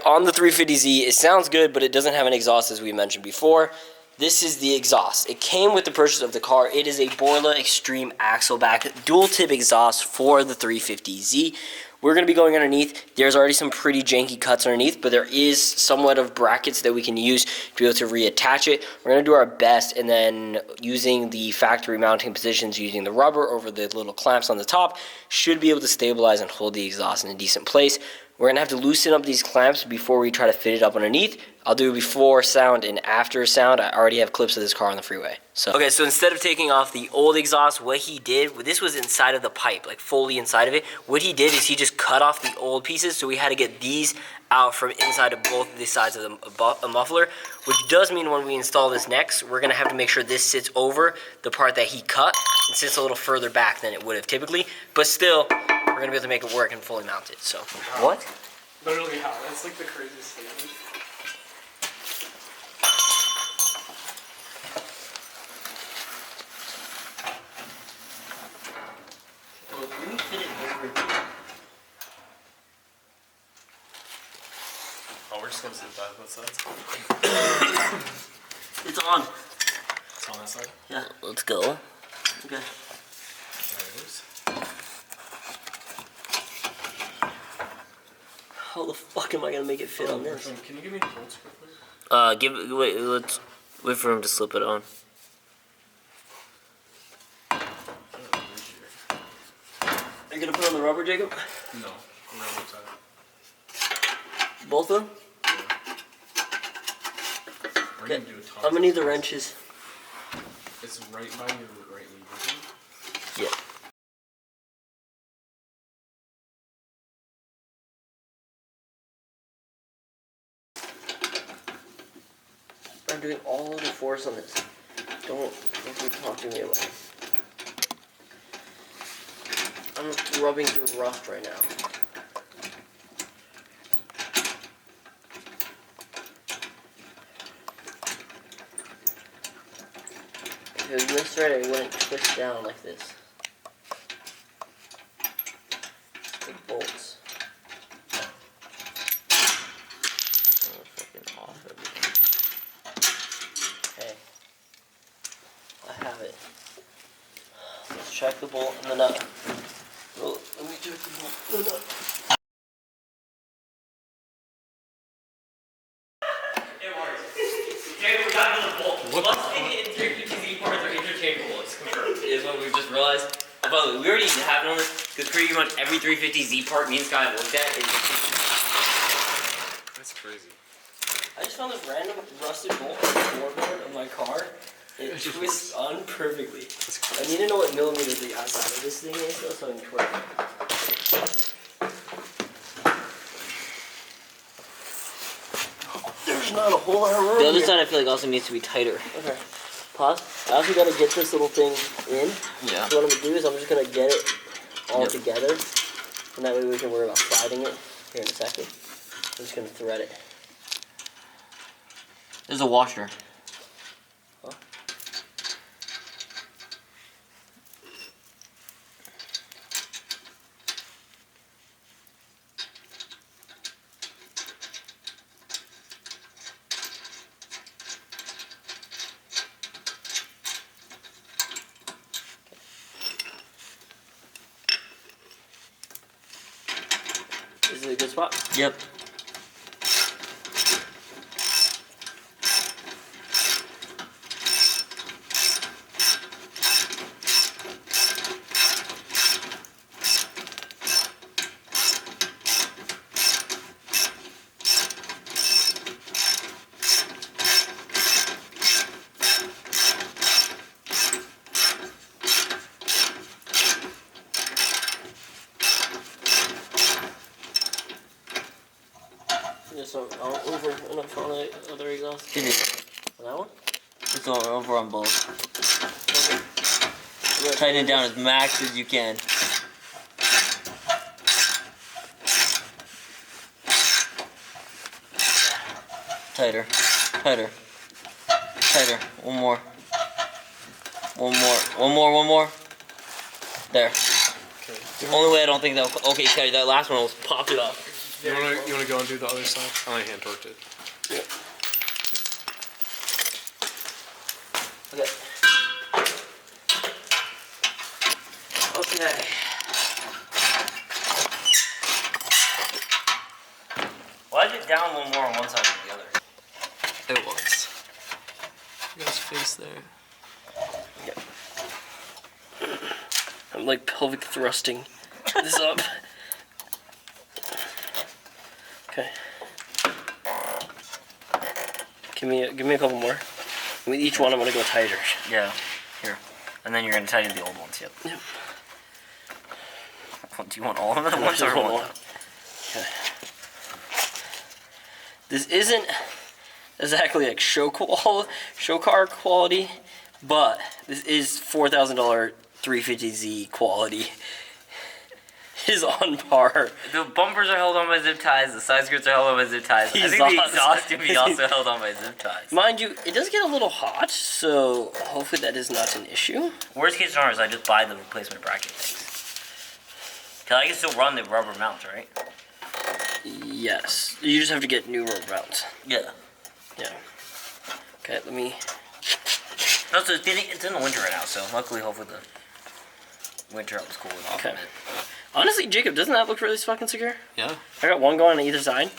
on the 350Z, it sounds good, but it doesn't have an exhaust as we mentioned before. This is the exhaust. It came with the purchase of the car. It is a BORLA Extreme Axleback dual tip exhaust for the 350Z. We're going to be going underneath. There's already some pretty janky cuts underneath, but there is somewhat of brackets that we can use to be able to reattach it. We're going to do our best, and then using the factory mounting positions, using the rubber over the little clamps on the top, should be able to stabilize and hold the exhaust in a decent place. We're going to have to loosen up these clamps before we try to fit it up underneath. I'll do before sound and after sound. I already have clips of this car on the freeway. Okay, so instead of taking off the old exhaust, what he did, this was inside of the pipe, like fully inside of it. What he did is he just cut off the old pieces, so we had to get these out from inside of both of the sides of the muffler, which does mean when we install this next, we're going to have to make sure this sits over the part that he cut and sits a little further back than it would have typically, but still, we're going to be able to make it work and fully mount it, so. How? What? Literally how? That's like the craziest thing ever. Well, let me fit it over. Oh, we're just gonna sit by both sides. It's on. It's on that side? Yeah, let's go. Okay. There it is. How the fuck am I gonna make it fit on this? Can you give me the bolts quickly? Let's wait for him to slip it on. Are you gonna put on the rubber, Jacob? No. The rubber side. Both of them? Yeah. We're gonna do a top. I'm gonna need the wrenches. It's right by your right lever thing. Yeah. I'm doing all of the force on this. Don't talk to me about it. I'm rubbing through rust right now. If it was this right, it wouldn't twist down like this. Big bolts. Oh, fucking off everything. Okay. I have it. Let's check the bolt and the nut. Well, let me check the bolt and the nut. It works. Okay, we got another bolt. Plus, the 350Z parts are interchangeable. It's confirmed. Is what we've just realized. By the way, we already have it on this because pretty much every 350Z part me and Sky have looked at is. That's crazy. I just found this random rusted bolt on the floorboard of my car. It twists on perfectly. I need to know what millimeters the outside of this thing is though, so I can twist it. There's not a whole lot of room. The other side I feel like also needs to be tighter. Okay. Pause. I also gotta get this little thing in. Yeah. So what I'm gonna do is I'm just gonna get it all together. And that way we can worry about sliding it here in a second. I'm just gonna thread it. There's a washer. Huh? Is it a good spot? Yep. So over enough on the other exhaust. It is. On that one? It's over on both. Okay. Tighten it down as max as you can. Tighter. Tighter. Tighter. One more. One more. One more. One more. There. Okay. The only way I don't think that. Okay, Teddy, that last one was popped it off. You wanna go and do the other side? I only hand torqued it. Yeah. Okay. Okay. Why is it down a little more on one side than the other? It was. You got his face there. Yep. I'm like pelvic thrusting this up. Okay. Give me a couple more. With each one, I'm gonna go tighter. Yeah. Here. And then you're gonna tighten the old ones. Yep. Yep. Do you want all of them at once or one? Okay. This isn't exactly like show car quality, but this is $4,000 350Z quality. Is on par. The bumpers are held on by zip ties. The side skirts are held on by zip ties. I think the exhaust to be also held on by zip ties. Mind you, it does get a little hot, so hopefully that is not an issue. Worst case scenario is I just buy the replacement bracket things. Cause I can still run the rubber mounts, right? Yes. You just have to get new rubber mounts. Yeah. Yeah. Okay, let me... No, so it's in the winter right now, so luckily, hopefully the winter helps cool it off a bit. Honestly, Jacob, doesn't that look really fucking secure? Yeah. I got one going on either side.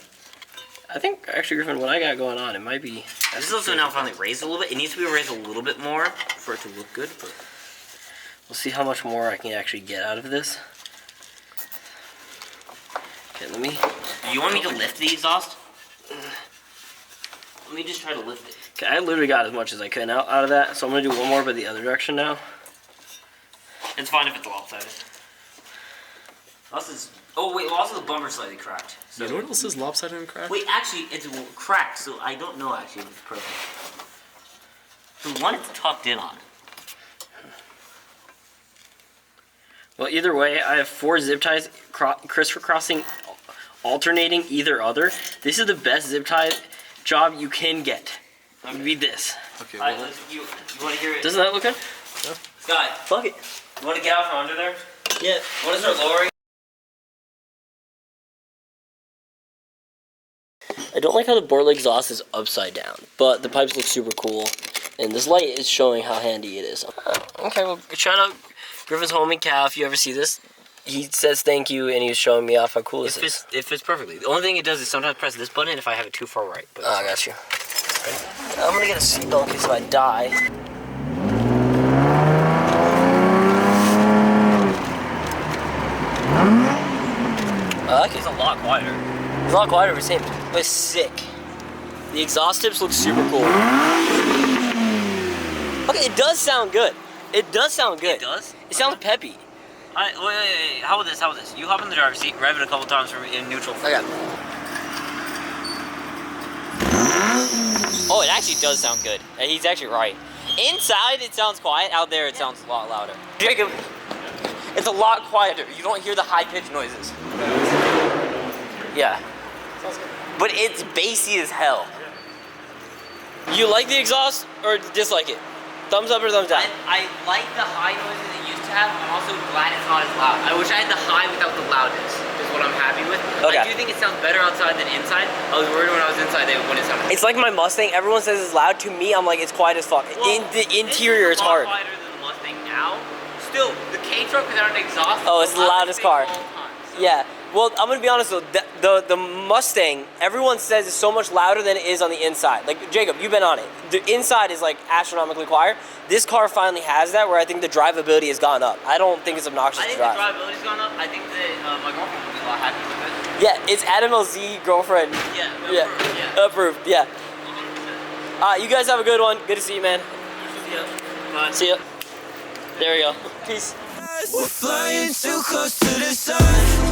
I think, actually, Griffin, what I got going on, it might be... This is also now finally raised a little bit. It needs to be raised a little bit more for it to look good, but... We'll see how much more I can actually get out of this. Okay, let me... Do you want me to lift the exhaust? Let me just try to lift it. Okay, I literally got as much as I could out of that, so I'm going to do one more but the other direction now. It's fine if it's lopsided. Oh wait, well, also the bumper's slightly cracked. So You know what else is lopsided and cracked? wait, actually, it's cracked, so I don't know actually if it's perfect. The one it's tucked in on. Well, either way, I have 4 zip ties crisscrossing, alternating either other. This is the best zip tie job you can get. Read this. Okay. Alright, Well, you want to hear it? Doesn't that look good? Sky, Fuck it. you want to get out from under there? Yeah. Want to start lowering? I don't like how the BORLA exhaust is upside down, but the pipes look super cool, and this light is showing how handy it is. Okay, well, shout out Griffin's homie Cal. If you ever see this, he says thank you, and he was showing me off how cool this is. It fits perfectly. The only thing it does is sometimes press this button if I have it too far right. But I got you. I'm gonna get a seatbelt in case if I die. It's a lot quieter. It's a lot quieter, but same. But it's sick. The exhaust tips look super cool. Okay, it does sound good. It does sound good. It does? It sounds peppy. Wait. How about this? You hop in the driver's seat, rev it a couple times from in neutral. Okay. Oh, it actually does sound good. He's actually right. Inside, it sounds quiet. Out there, it sounds a lot louder. Jacob, it's a lot quieter. You don't hear the high-pitched noises. Yeah. But it's bassy as hell. You like the exhaust or dislike it? Thumbs up or thumbs down? I like the high noises it used to have. I'm also glad it's not as loud. I wish I had the high without the loudness. Is what I'm happy with. Okay. I do think it sounds better outside than inside. I was worried when I was inside that when it sounded. It's like my Mustang. Everyone says it's loud. To me, I'm like, it's quiet as fuck. In the interior, it's hard. It's a lot quieter than the Mustang now. Still, the K-Truck without an exhaust. Oh, it's the loudest car. Of all time. So, Yeah. Well, I'm gonna be honest though. The Mustang, everyone says is so much louder than it is on the inside. Like Jacob, you've been on it. The inside is like astronomically quiet. This car finally has that, where I think the drivability has gone up. I don't think it's obnoxious I think to drive. the drivability's gone up. I think that my girlfriend would be a lot happier with it. Yeah, it's Adam LZ girlfriend. Yeah. Approved. Yeah. 100%. You guys have a good one. Good to see you, man. Bye. See ya. There we go. Peace. We're flying too close to the sun.